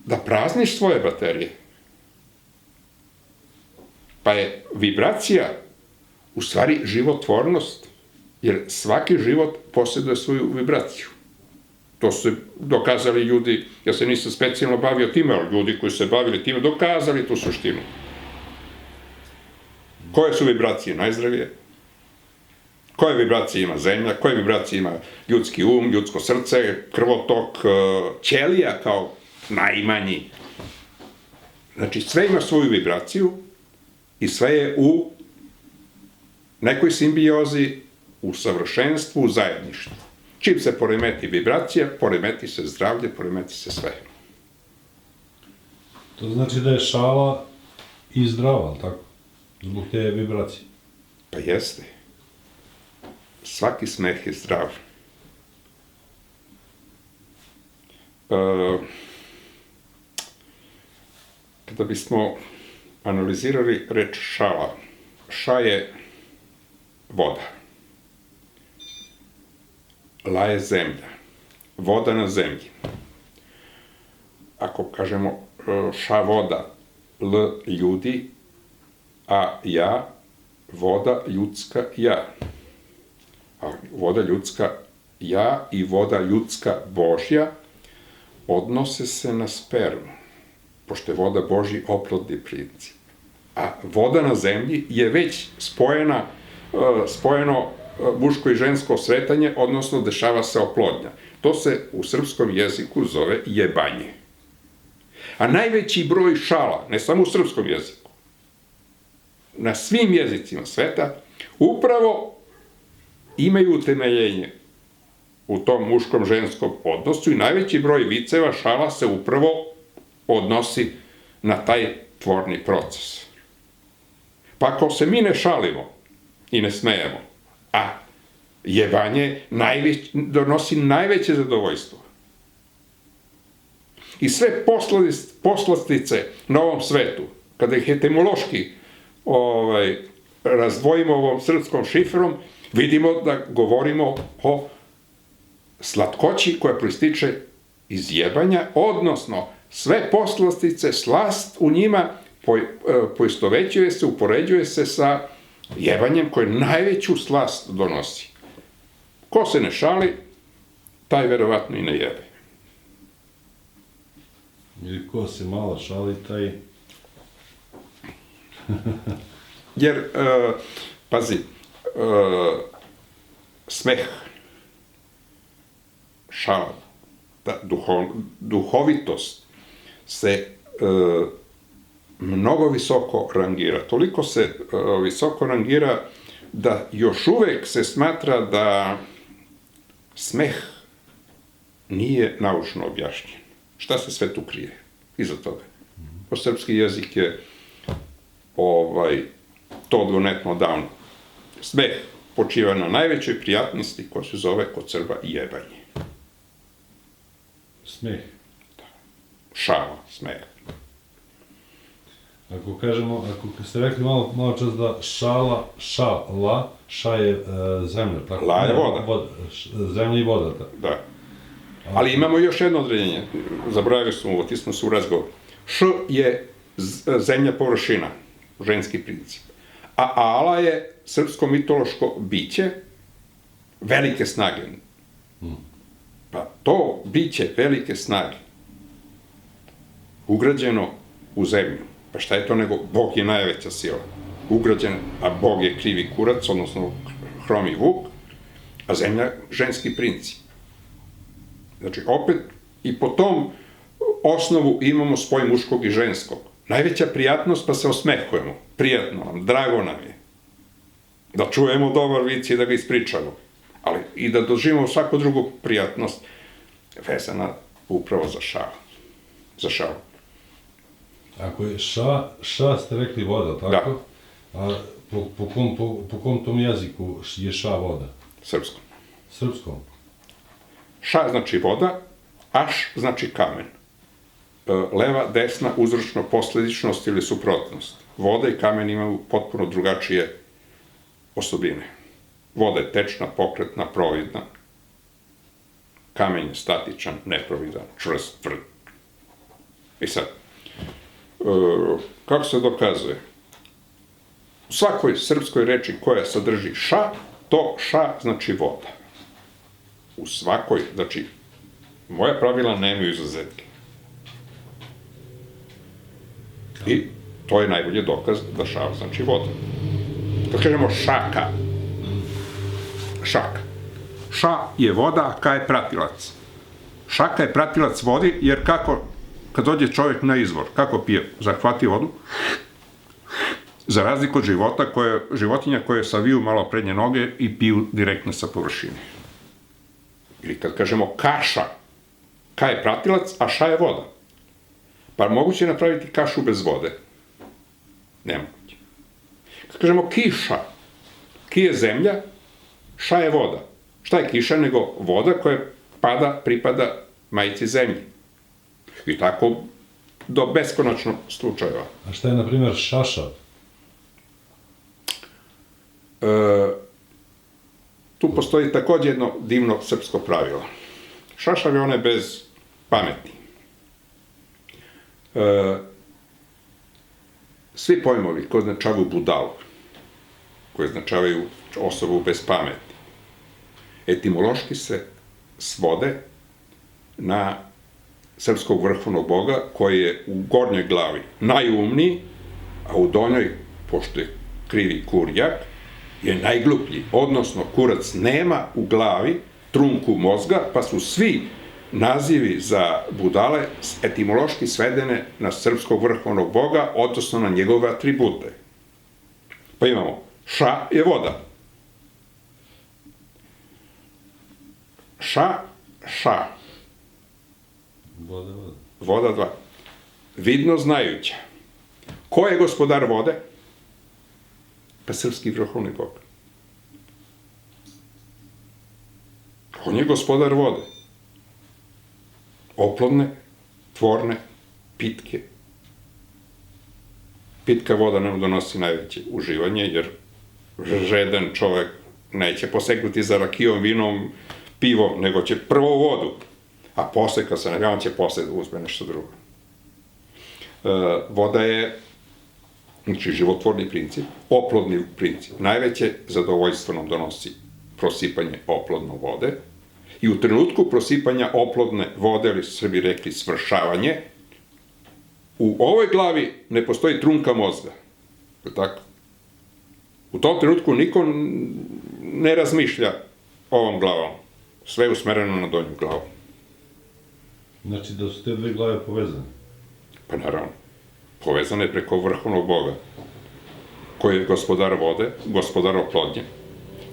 da prazniš svoje baterije. Pa je vibracija u stvari životvornost, jer svaki život posjeduje svoju vibraciju. To su dokazali ljudi, ja se nisam specijalno bavio time, ali ljudi koji su se bavili time, dokazali tu suštinu. Koje su vibracije najzdravije? Koje vibracije ima zemlja? Koje vibracije ima ljudski ljudsko srce, krvotok, ćelija kao najmanji? Znači, sve ima svoju vibraciju i sve je u nekoj simbiozi, u savršenstvu, u zajedništvu. Čim se poremeti vibracija, poremeti se zdravlje, poremeti se sve. To znači da je šala i zdrava, ali tako? Zbog te vibracije. Pa jeste. Svaki smeh je zdrav. Kada bismo analizirali reč šala, ša je voda. La je zemlja. Voda na zemlji. Ako kažemo ša voda, l ljudi, a ja, voda ljudska ja. A voda ljudska ja i voda ljudska Božja odnose se na spermu, pošto je voda Božji oplodni princip. A voda na zemlji je već spojeno muško i žensko sretanje, odnosno dešava se oplodnja. To se u srpskom jeziku zove jebanje. A najveći broj šala, ne samo u srpskom jeziku, na svim jezicima sveta, upravo imaju utemeljenje u tom muškom-ženskom odnosu i najveći broj viceva, šala se upravo odnosi na taj tvorni proces. Pa ako se mi ne šalimo i ne smejemo, a jebanje donosi najveće zadovoljstvo. I sve poslastice na ovom svetu, kada ih etimološki razdvojimo ovom srpskom šifrom, vidimo da govorimo o slatkoći koja proističe iz jebanja, odnosno sve poslastice, slast u njima poistovećuje se, upoređuje se sa jebanjem koje najveću slast donosi. Ko se ne šali, taj verovatno i ne jebe. Ili ko se malo šali, taj... Jer, pazi, smeh, šala, duhovitost se mnogo visoko rangira. Toliko se visoko rangira da još uvek se smatra da smeh nije naučno objašnjen. Šta se sve tu krije iza toga? Po srpski jezik je to odgonetno davno. Smeh počiva na najvećoj prijatnosti koja se zove kod Srba jebanje. Smeh. Šala, smeh. Ako kažemo, ako ste rekli malo čas da ša je zemlja, tako? La je voda. Zemlja i voda, tako. Da. Ali imamo još jedno određenje, zaboravio sam ovo, tisno se u razgovor. Š je zemlja površina, ženski princip. A ala je srpsko mitološko biće velike snage. Pa to biće velike snage ugrađeno u zemlju. Pa šta je to nego Bog je najveća sila. Ugrađen, a Bog je krivi kurac, odnosno hromi vuk, a zemlja ženski princip. Znači, opet i po tom osnovu imamo spoj muškog i ženskog. Najveća prijatnost, pa se osmehujemo. Prijatno nam, drago nam je. Da čujemo dobar vic i da ga ispričamo. Ali i da doživimo svaku drugu prijatnost vezana upravo za šalu. Za šalu. Ako je ša ste rekli voda, tako? Da. A po kom tom jeziku je ša voda? Srpskom. Srpskom? Ša znači voda, aš znači kamen. Leva, desna, uzročno, posledičnost ili suprotnost. Voda i kamen imaju potpuno drugačije osobine. Voda je tečna, pokretna, providna. Kamen je statičan, neprovidan, čvrst, tvrd. I sad, kako se dokazuje? U svakoj srpskoj reči koja sadrži ša, to ša znači voda. U svakoj, znači, moja pravila nemaju izuzetke. I to je najbolji dokaz da ša znači voda. Kad kažemo šaka, šaka. Ša je voda, a ka je pratilac. Šaka je pratilac vodi, jer kako, kad dođe čovjek na izvor, kako pije? Zahvati vodu, za razliku od životinja koje saviju malo prednje noge i piju direktno sa površine. Ili kad kažemo kaša, ka je pratilac, a ša je voda. Pa moguće je napraviti kašu bez vode? Nemoguće. Kad kažemo kiša, ki je zemlja, ša je voda. Šta je kiša nego voda koja pripada majici zemlji. I tako do beskonačnog slučajeva. A šta je, na primjer, šašav? Tu postoji takođe jedno divno srpsko pravilo. Šašav je onaj bez pameti. Svi pojmovi koji označavaju budalu, koji označavaju osobu bez pameti, etimološki se svode na srpskog vrhovnog boga koji je u gornjoj glavi najumniji, a u donjoj, pošto je krivi kurjak, je najgluplji. Odnosno, kurac nema u glavi trunku mozga, pa su svi nazivi za budale etimološki svedene na srpskog vrhovnog boga, odnosno na njegove atribute. Pa imamo, ša je voda. Ša. Voda. Voda dva. Vidno znajuća. Ko je gospodar vode? Pa srpski vrhovni bog. On je gospodar vode. Oplodne, tvorne, pitke. Pitka voda nam donosi najveće uživanje, jer žedan čovek neće posegnuti za rakijom, vinom, pivom, nego će prvo vodu. a posle, kad se nagrije, on će posle da uzme nešto drugo. Voda je, znači, životvorni princip, oplodni princip. Najveće zadovoljstvo nam donosi prosipanje oplodne vode i u trenutku prosipanja oplodne vode, ili su Srbi rekli svršavanje, u ovoj glavi ne postoji trunka mozga. Tako? U tom trenutku niko ne razmišlja ovom glavom. Sve je usmereno na donju glavu. Znači da su te dve glave povezane. Pa naravno, povezane preko vrhovnog Boga, koji je gospodar vode, gospodar oplodnje,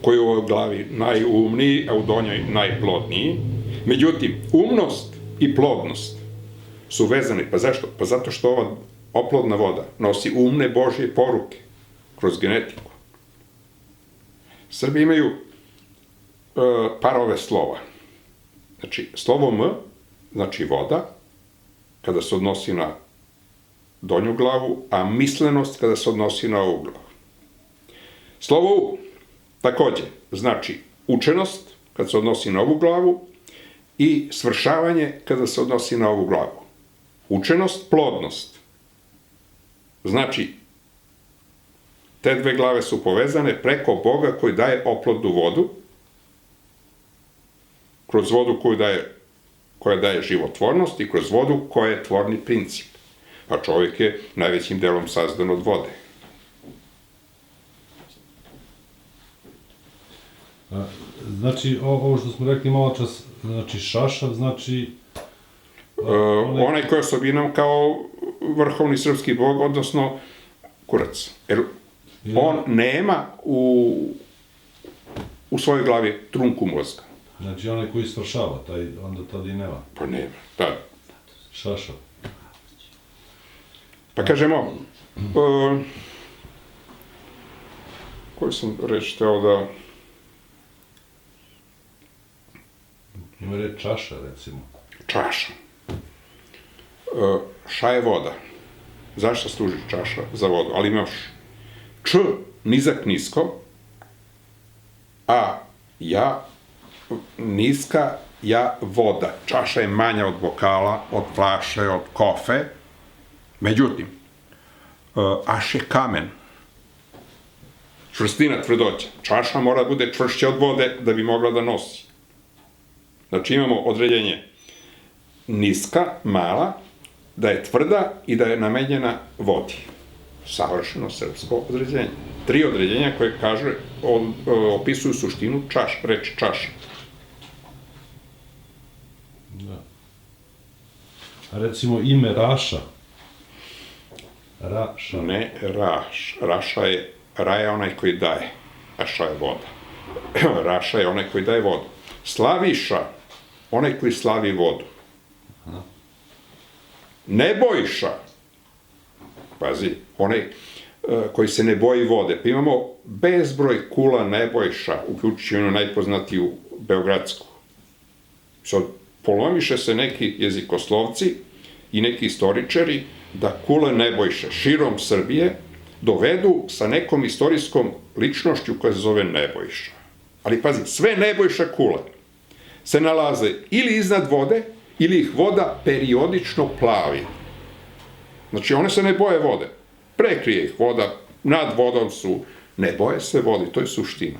koji je u ovoj glavi najumniji, a u donjoj najplodniji. Međutim, umnost i plodnost su vezani. Pa zašto? Pa zato što ova oplodna voda nosi umne Božje poruke kroz genetiku. Srbi imaju parove slova. Znači, slovo M znači voda, kada se odnosi na donju glavu, a mislenost kada se odnosi na ovu glavu. Slovo U takođe znači učenost, kada se odnosi na ovu glavu, i svršavanje kada se odnosi na ovu glavu. Učenost, plodnost. Znači, te dve glave su povezane preko Boga koji daje oplodnu vodu, kroz vodu koja daje životvornost i kroz vodu koja je tvorni princip. A čovjek je najvećim delom sazdan od vode. Znači, ovo što smo rekli malo čas, znači šašav, znači... Onaj koji je osobinom kao vrhovni srpski bog, odnosno kurac. Jer on nema u svojoj glavi trunku mozga. Znači, onaj koji svršava, onda tad i nema. Pa nema, da. Šašav. Pa kažemo, koju sam reč teo da... Ima reč čaša, recimo. Čaša. Ša je voda. Zašto služi čaša? Za vodu. Ali imaš č, nizak, nisko, a ja, niska, ja, voda. Čaša je manja od bokala, od flaše, od kofe. Međutim, aš je kamen. Čvrstina, tvrdoća. Čaša mora da bude čvršća od vode da bi mogla da nosi. Znači imamo određenje niska, mala, da je tvrda i da je namenjena vodi. Savršeno srpsko određenje. 3 određenja koje opisuju suštinu reči čaša. Da. A recimo ime Raša. Raša. Ne Raš. Ra je onaj koji daje, a ša je voda. Raša je onaj koji daje vodu. Slaviša, onaj koji slavi vodu. Nebojša, pazi, onaj koji se ne boji vode. Pa imamo bezbroj kula Nebojša, uključujući onu najpoznatiju beogradsku. Sad, polomiše se neki jezikoslovci i neki istoričari da kule Nebojše širom Srbije dovedu sa nekom istorijskom ličnošću koja se zove Nebojša. Ali pazi, sve Nebojša kule se nalaze ili iznad vode, ili ih voda periodično plavi. Znači, one se ne boje vode. Prekrije ih voda, nad vodom su, ne boje se vode, to je suština.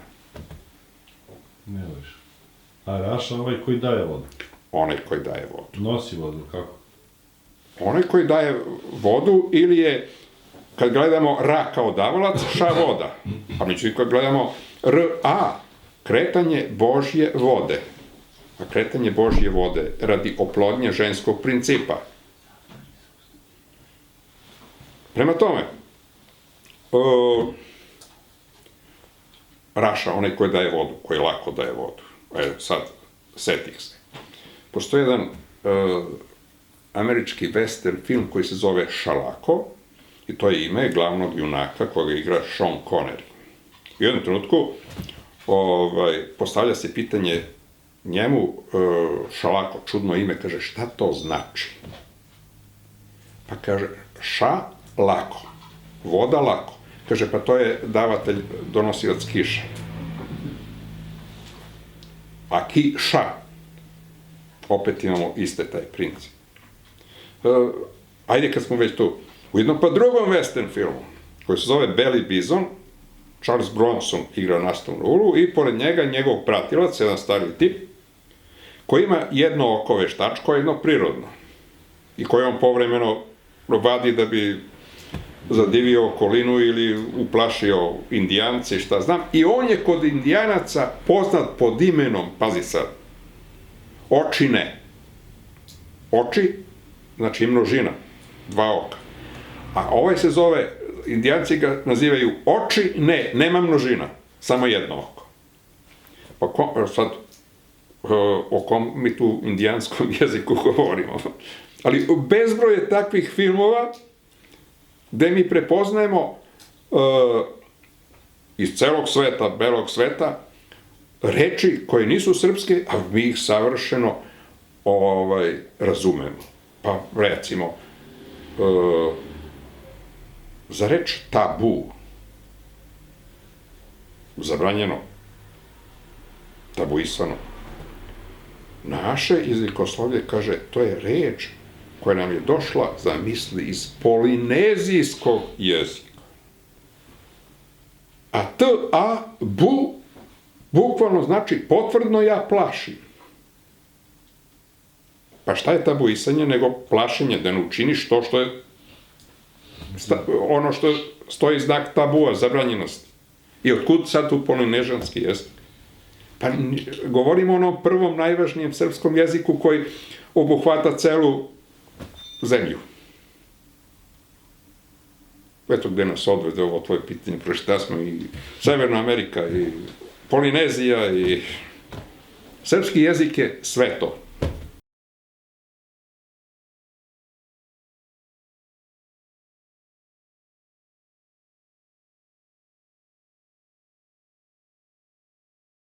Ne bojiš. A Raša ovaj koji daje vodu? Onaj koji daje vodu. Nosi vodu, kako? Onaj koji daje vodu ili je, kad gledamo Ra kao davalac, ša voda. A međutim, kad gledamo R-A, kretanje Božje vode. A kretanje Božje vode radi oplodnje ženskog principa. Prema tome, Raša, onaj koji daje vodu, koji lako daje vodu. Sad, setih se. Postoji jedan američki western film koji se zove Šalako, i to je ime glavnog junaka koga igra Sean Connery. U jednom trenutku postavlja se pitanje njemu, Šalako, čudno ime, kaže, šta to znači? Pa kaže, ša lako, voda lako. Kaže, pa to je davatelj, donosilac kiše. A ki ša, opet imamo iste taj princip. Ajde kad smo već tu, u jednom pa drugom western filmu, koji se zove Beli Bizon, Charles Bronson igra nastavnu ulogu i pored njega njegov pratilac, jedan stari tip, koji ima jedno oko veštačko, jedno prirodno. I koje on povremeno vadi da bi zadivio okolinu ili uplašio Indijance, šta znam. I on je kod Indijanaca poznat pod imenom, pazi sad, očine. Oči, znači množina, dva oka. A ovaj se zove, Indijanci ga nazivaju oči, ne, nema množina, samo jedno oko. Pa sad, o kom mi tu indijanskom jeziku govorimo. Ali bezbroj je takvih filmova gde mi prepoznajemo iz celog sveta, belog sveta, reči koje nisu srpske, a mi ih savršeno razumemo. Pa recimo, za reč tabu, zabranjeno, tabuisano, naše jezikoslovlje kaže, to je reč koja nam je došla, zamisli, iz polinezijskog jezika. A bu, bukvalno znači potvrdno ja plašim. Pa šta je tabuisanje nego plašenje, da ne učiniš to što je ono što stoji znak tabua, zabranjenosti. I otkud sad tu polinežanski jezik? Pa govorimo o onom prvom najvažnijem srpskom jeziku koji obuhvata celu zemlju. Eto gde nas odvede ovo tvoje pitanje, prošta smo i Severna Amerika i Polinezija i srpski jezik je sve to.